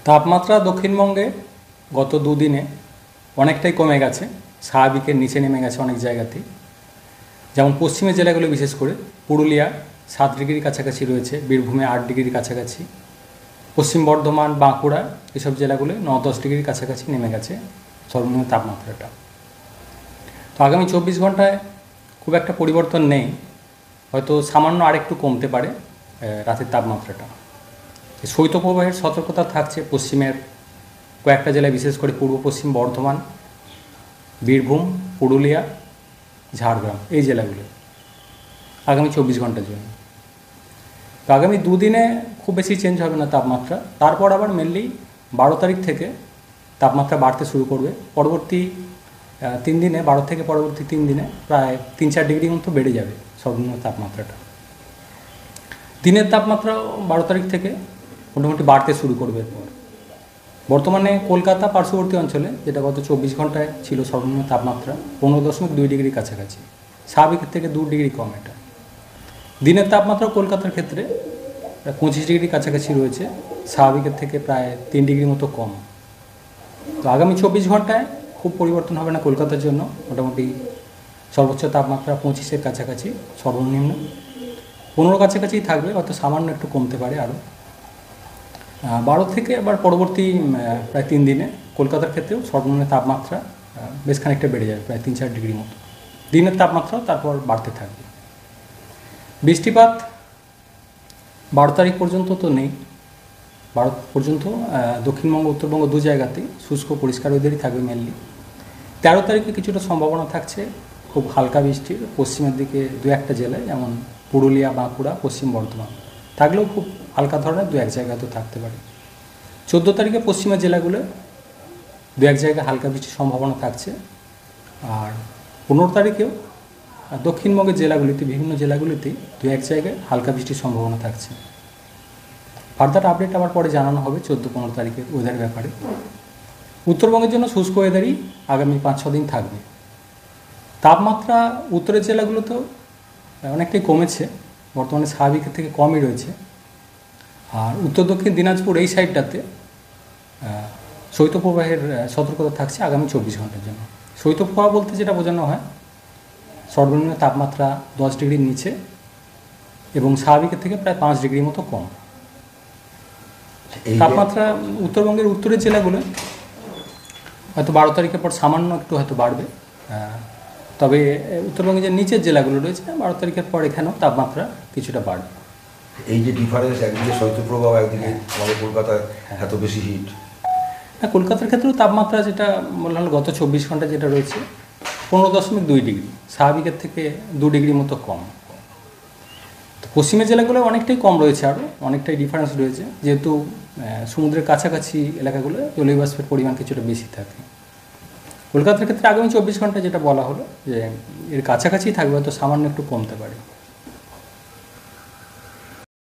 তাপমাত্রা দক্ষিণবঙ্গে গত দুদিনে অনেকটাই কমে গেছে, স্বাভাবিকের নিচে নেমে গেছে অনেক জায়গাতেই। যেমন পশ্চিমের জেলাগুলো বিশেষ করে পুরুলিয়া 7 ডিগ্রির কাছাকাছি রয়েছে, বীরভূমে 8 ডিগ্রির কাছাকাছি, পশ্চিম বর্ধমান, বাঁকুড়া এসব জেলাগুলো 9-10 ডিগ্রির কাছাকাছি নেমে গেছে সর্বনিম্ন তাপমাত্রাটা। তো আগামী 24 ঘন্টায় খুব একটা পরিবর্তন নেই, হয়তো সামান্য আরেকটু কমতে পারে রাতের তাপমাত্রাটা। শৈত্যপ্রবাহের সতর্কতা থাকছে পশ্চিমের কয়েকটা জেলায়, বিশেষ করে পূর্ব পশ্চিম বর্ধমান, বীরভূম, পুরুলিয়া, ঝাড়গ্রাম এই জেলাগুলো আগামী 24 ঘন্টার জন্য। তো আগামী দুদিনে খুব বেশি চেঞ্জ হবে না তাপমাত্রা, তারপর আবার মেনলি 12 তারিখ থেকে তাপমাত্রা বাড়তে শুরু করবে। পরবর্তী 3 দিনে, 12 থেকে পরবর্তী 3 দিনে প্রায় 3-4 ডিগ্রি মতো বেড়ে যাবে সর্বনিম্ন তাপমাত্রাটা। দিনের তাপমাত্রা 12 তারিখ থেকে মোটামুটি বাড়তে শুরু করবে। এরপর বর্তমানে কলকাতা পার্শ্ববর্তী অঞ্চলে, যেটা গত 24 ঘন্টায় ছিল সর্বনিম্ন তাপমাত্রা 15.2 ডিগ্রির কাছাকাছি, স্বাভাবিকের থেকে 2 ডিগ্রি কম। এটা দিনের তাপমাত্রা কলকাতার ক্ষেত্রে 25 ডিগ্রির কাছাকাছি রয়েছে, স্বাভাবিকের থেকে প্রায় 3 ডিগ্রি মতো কম। তো আগামী 24 ঘন্টায় খুব পরিবর্তন হবে না কলকাতার জন্য, মোটামুটি সর্বোচ্চ তাপমাত্রা 25-এর কাছাকাছি, সর্বনিম্ন 15 কাছাকাছিই থাকবে, হয়তো সামান্য একটু কমতে পারে আরও। 12 থেকে আবার পরবর্তী প্রায় 3 দিনে কলকাতার ক্ষেত্রেও সর্বনিম্ন তাপমাত্রা বেশ খানিকটা বেড়ে যাবে, প্রায় 3-4 ডিগ্রি মতো। দিনের তাপমাত্রাও তারপর বাড়তে থাকবে। বৃষ্টিপাত 12 তারিখ পর্যন্ত তো নেই। 12 পর্যন্ত দক্ষিণবঙ্গ, উত্তরবঙ্গ দু জায়গাতেই শুষ্ক পরিষ্কার ওয়েদারই থাকবে মেনলি। 13 তারিখে কিছুটা সম্ভাবনা থাকছে খুব হালকা বৃষ্টির, পশ্চিমের দিকে 2-1টা জেলায়, যেমন পুরুলিয়া, বাঁকুড়া, পশ্চিম বর্ধমান, থাকলেও খুব হালকা ধরনের 2-1 জায়গায় তো থাকতে পারে। 14 তারিখে পশ্চিমের জেলাগুলো 2-1 জায়গায় হালকা বৃষ্টির সম্ভাবনা থাকছে। আর 15 তারিখেও দক্ষিণবঙ্গের জেলাগুলিতে, বিভিন্ন জেলাগুলিতেই 2-1 জায়গায় হালকা বৃষ্টির সম্ভাবনা থাকছে। ফার্দার আপডেট আবার পরে জানানো হবে 14-15 তারিখের ওয়েদার ব্যাপারে। উত্তরবঙ্গের জন্য শুষ্ক ওয়েদারই আগামী 5-6 দিন থাকবে। তাপমাত্রা উত্তরের জেলাগুলোতেও অনেকটাই কমেছে, বর্তমানে স্বাভাবিকের থেকে কমই রয়েছে। আর উত্তর দক্ষিণ দিনাজপুর এই সাইডটাতে শৈত্যপ্রবাহের সতর্কতা থাকছে আগামী 24 ঘন্টার জন্য। শৈত্যপ্রবাহ বলতে যেটা বোঝানো হয়, সর্বনিম্ন তাপমাত্রা 10 ডিগ্রির নিচে এবং স্বাভাবিকের থেকে প্রায় 5 ডিগ্রি মতো কম। তাপমাত্রা উত্তরবঙ্গের উত্তরের জেলাগুলো হয়তো 12 তারিখের পর সামান্য একটু হয়তো বাড়বে, তবে উত্তরবঙ্গের যে নিচের জেলাগুলো রয়েছে 12 তারিখের পর এখানেও তাপমাত্রা কিছুটা বাড়বে। এই যে ডিফারেন্স, একদিকে শৈত্যপ্রবাহ, একদিকে আমাদের কলকাতায় এত বেশি হিট। হ্যাঁ, কলকাতার ক্ষেত্রেও তাপমাত্রা যেটা বললাম গত 24 ঘন্টা যেটা রয়েছে 15.2 ডিগ্রি, স্বাভাবিকের থেকে 2 ডিগ্রি মতো কম। তো পশ্চিমের জেলাগুলো অনেকটাই কম রয়েছে, আরও অনেকটাই ডিফারেন্স রয়েছে, যেহেতু সমুদ্রের কাছাকাছি এলাকাগুলো জলীয় বাষ্পের পরিমাণ কিছুটা বেশি থাকে। কলকাতার ক্ষেত্রে আগামী 24 ঘন্টা যেটা বলা হলো যে এর কাছাকাছি থাকবে, হয়তো সামান্য একটু কমতে পারে।